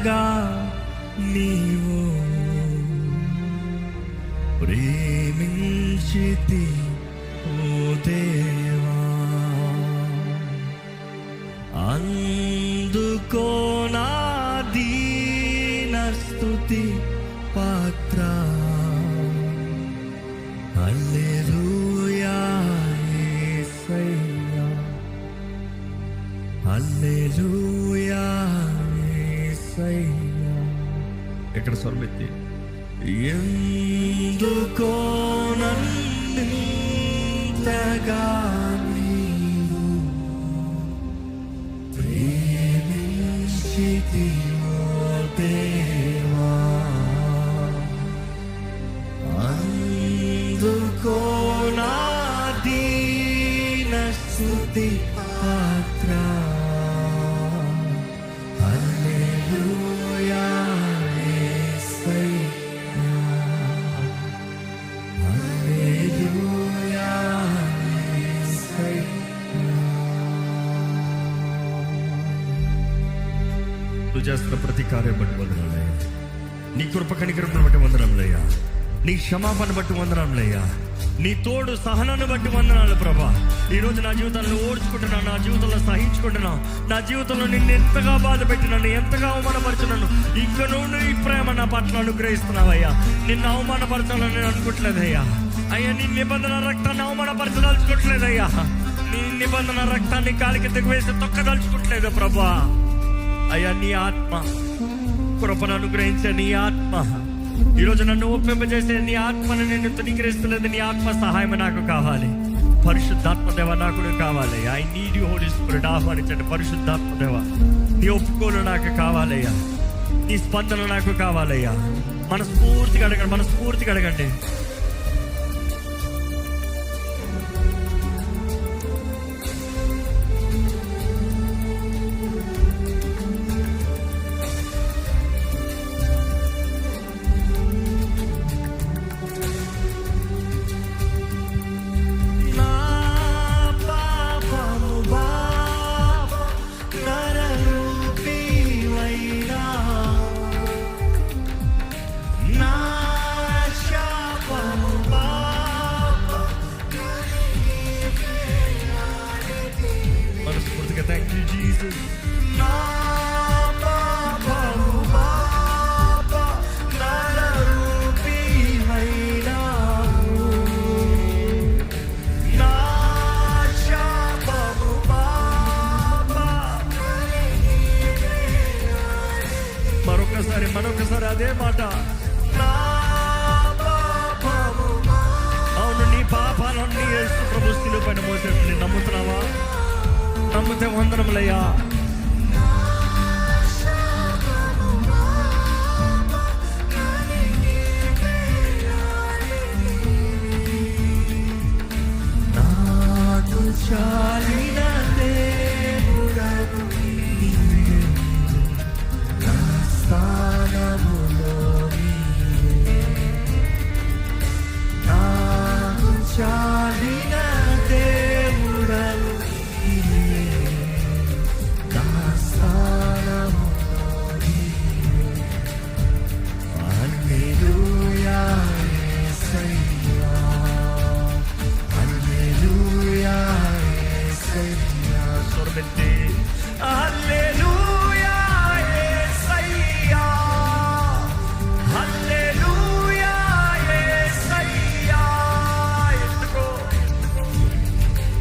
ఎంతగా నీవు ప్రేమించితి ఓ దేవా, అందుకో నా దీన స్తుతి పాత్ర. హల్లెలూయా యేసయ్యా, హల్లెలూయా యేసయ్యా. ఎక్కడ స్వరమెత్తి ఎందుకో నన్నింతగా నీవు ప్రేమించితివో దేవా, అందుకో నా దీన స్తుతి పాత్ర. హల్లెలూయా యేసయ్యా, హల్లెలూయా యేసయ్యా. నువ్వు చేస్తున్న ప్రతి కార్యం బట్టి వందనాలయ్యా, నీ కృప కనికరమును బట్టి వందనాలయ్యా, నీ క్షమాపణ బట్టి వందనాలయ్యా, నీ తోడు సహనాన్ని బట్టి వందనాలు ప్రభా. ఈరోజు నా జీవితాన్ని ఓడ్చుకుంటున్నా, నా జీవితంలో సహించుకుంటున్నా, నా జీవితంలో నిన్ను ఎంతగా బాధ పెట్టినాను, ఎంతగా అవమానపరచున్నాను, ఇంక నువ్వు ఈ ప్రేమ నా పట్ల అనుగ్రహిస్తున్నావయ్యా. నిన్ను అవమానపరచాలని నేను అనుకోవట్లేదయ్యా. అయ్యా, నీ నిబంధన రక్తాన్ని అవమానపరచదలుచుకోవట్లేదయ్యా. నీ నిబంధన రక్తాన్ని కాలికి తెగవేసి తొక్కదలుచుకోవట్లేదు ప్రభా. అయ్యా, నీ ఆత్మ కృపను అనుగ్రహించే నీ ఆత్మ ఈరోజు నన్ను ఒప్పింపజేసే నీ ఆత్మను నేను తునీకరిస్తలేదు. నీ ఆత్మ సహాయం నాకు కావాలి. పరిశుద్ధాత్మ దేవ నాకు కావాలి. I need you Holy Spirit. ఆహ్వానించండి పరిశుద్ధాత్మ దేవ. నీ ఒప్పుకోలు నాకు కావాలయ్యా, నీ స్పందన నాకు కావాలయ్యా. మనస్ఫూర్తిగా అడగండి, మనస్ఫూర్తిగా అడగండి. Thank you, Jesus. మరొకసారి అదే మాట. అవును, నీ పాపాలన్నీ యేసు ప్రభు శిలువ పైన మోసేట్లు నమ్ముతున్నావా? నమ్మితే వందనములయ్యా. నాకు చాలిన దేవుడవు నీవే, నా స్థానములో నీవే. నాకు చాలిన దేవుడవు నీవే, నా స్థానములో నీవే. హల్లెలూయా యేసయ్యా, హల్లెలూయా యేసయ్యా. స్వరమెత్తి హల్లెలూయా యేసయ్యా, హల్లెలూయా యేసయ్యా.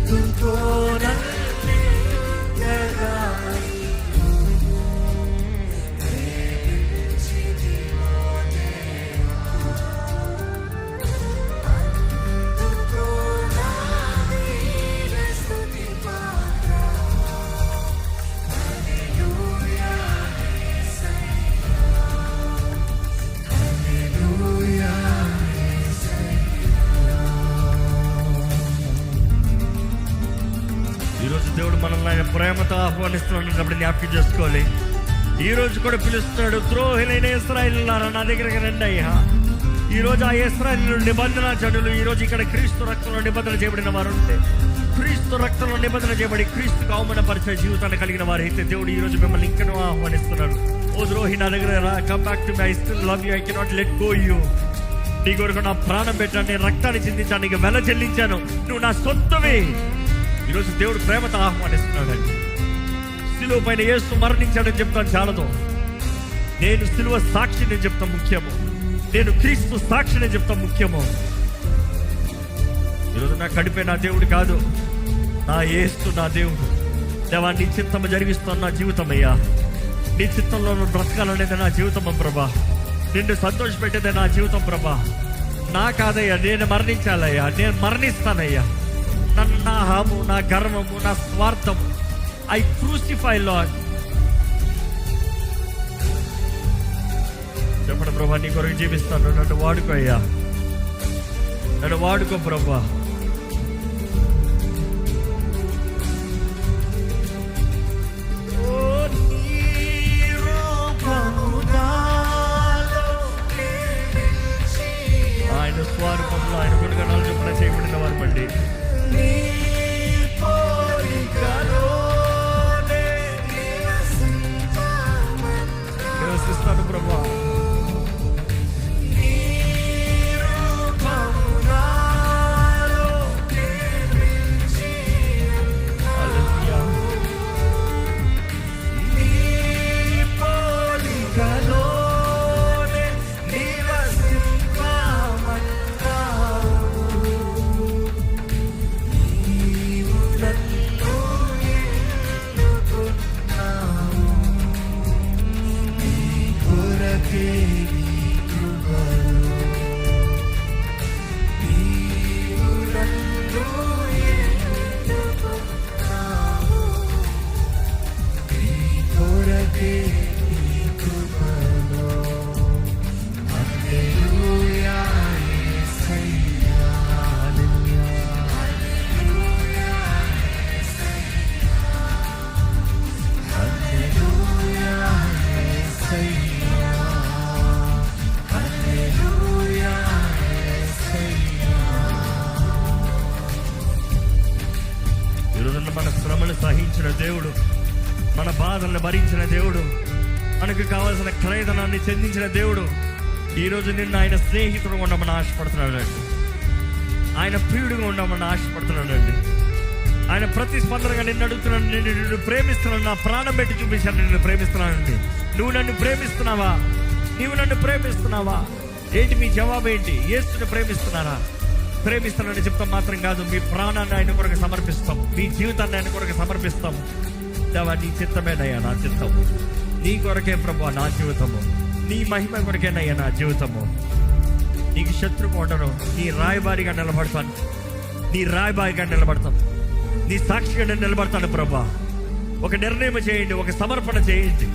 ఎందుకో నన్నింతగా ఈరోజు దేవుడు మనల్ని ఆయన ప్రేమతో ఆహ్వానిస్తున్నాడు కాబట్టి జ్ఞాపకం చేసుకోవాలి. ఈరోజు కూడా పిలుస్తున్నాడు, ద్రోహులైన ఇశ్రాయేలులారా నా దగ్గరికి రండి అయ్యా. ఈరోజు ఆ ఇశ్రాయేలు నిబంధన జనులు ఈరోజు ఇక్కడ క్రీస్తు రక్తంలో నిబంధన చేయబడిన వారు ఉంటే, క్రీస్తు రక్తంలో నిబంధన చేయబడి క్రీస్తుకు అవమానపరిచే జీవితాన్ని కలిగిన వారైతే దేవుడు ఈరోజు మిమ్మల్ని ఇంకనూ ఆహ్వానిస్తున్నాడు. ఓ ఓ ద్రోహి, నా దగ్గర రా, come back to me, I still love you, I cannot let go you. నీ కొరకు నా ప్రాణం పెట్టాను, నేను రక్తాన్ని చిందించాను, నీకు వెల చెల్లించాను, నువ్వు నా సొంతమే. ఈరోజు దేవుడు ప్రేమతో ఆహ్వానిస్తున్నాడండి. సిలువ పైన యేసు మరణించాడని చెప్తాను చాలదు. నేను సిలువ సాక్షి నేను చెప్తాను ముఖ్యము, నేను క్రీస్తు సాక్షి నేను చెప్తాను ముఖ్యము. ఈరోజు నా కడిపే నా దేవుడు కాదు, నా యేసు నా దేవుడు. దేవా, నీ చిత్తము జరిగిస్తాను నా జీవితం అయ్యా. నీ చిత్తంలో బ్రతకాలనేది నా జీవితం ప్రభా. నిన్ను సంతోషపెట్టేదే నా జీవితం ప్రభా. నా కాదయ్యా, నేను మరణించాలయ్యా, నేను మరణిస్తానయ్యా. నన్ను, నా హాము, నా గర్వము, నా స్వార్థము, ఐ క్రూసిఫై లార్డ్. చెప్పండి ప్రభా, నీ కొరకు జీవిస్తాను, నన్ను వాడుకో అయ్యా, నన్ను వాడుకో ప్రభా. ఆయన స్వరూపంలో ఆయన గుణగణాలు చొప్పున చేయబడిన వారు పండి. నివసిస్తాను ప్రభా. మన శ్రమను సహించిన దేవుడు, మన బాధలను భరించిన దేవుడు, మనకు కావాల్సిన క్రయధనాన్ని చెందించిన దేవుడు ఈరోజు నిన్ను ఆయన స్నేహితుడుగా ఉండమని ఆశపడుతున్నాడండి. ఆయన ప్రియుడిగా ఉండమని ఆశపడుతున్నాడండి. ఆయన ప్రతిస్పందనగా నిన్ను అడుగుతున్నాడు, నిన్ను ప్రేమిస్తున్నాను, నా ప్రాణం పెట్టి చూపించాను, నిన్ను ప్రేమిస్తున్నానండి. నువ్వు నన్ను ప్రేమిస్తున్నావా? నీవు నన్ను ప్రేమిస్తున్నావా? ఏంటి మీ జవాబు ఏంటి? యేసుని ప్రేమిస్తున్నారా? ప్రేమిస్తానని చెప్తాం మాత్రం కాదు, మీ ప్రాణాన్ని ఆయన కొరకు సమర్పిస్తాం, మీ జీవితాన్ని ఆయన కొరకు సమర్పిస్తాం. దేవా, నీ చిత్తమేనయ్యా నా చిత్తము, నీ కొరకే ప్రభు నా జీవితము, నీ మహిమ కొరకేనయ్యా నా జీవితము. నీకు శత్రువు ఉండను, నీ రాయబారిగా నిలబడతాను, నీ రాయబారిగా నిలబడతాను, నీ సాక్షిగా నేను నిలబడతాను ప్రభా. ఒక నిర్ణయం చేయండి, ఒక సమర్పణ చేయండి.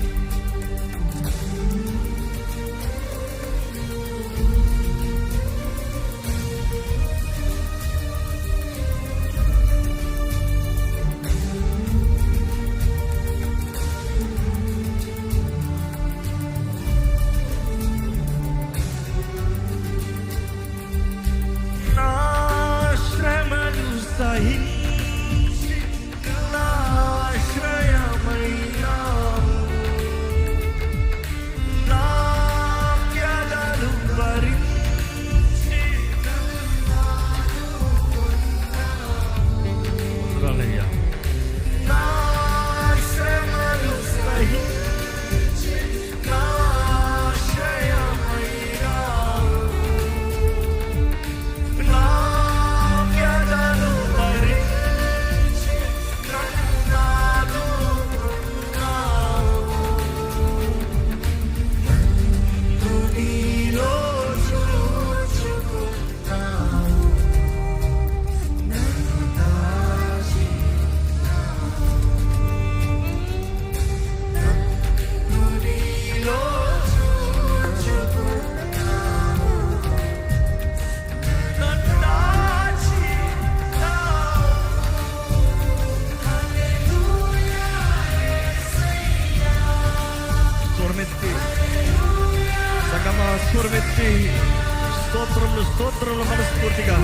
స్తోత్రములు మనస్ఫూర్తిగా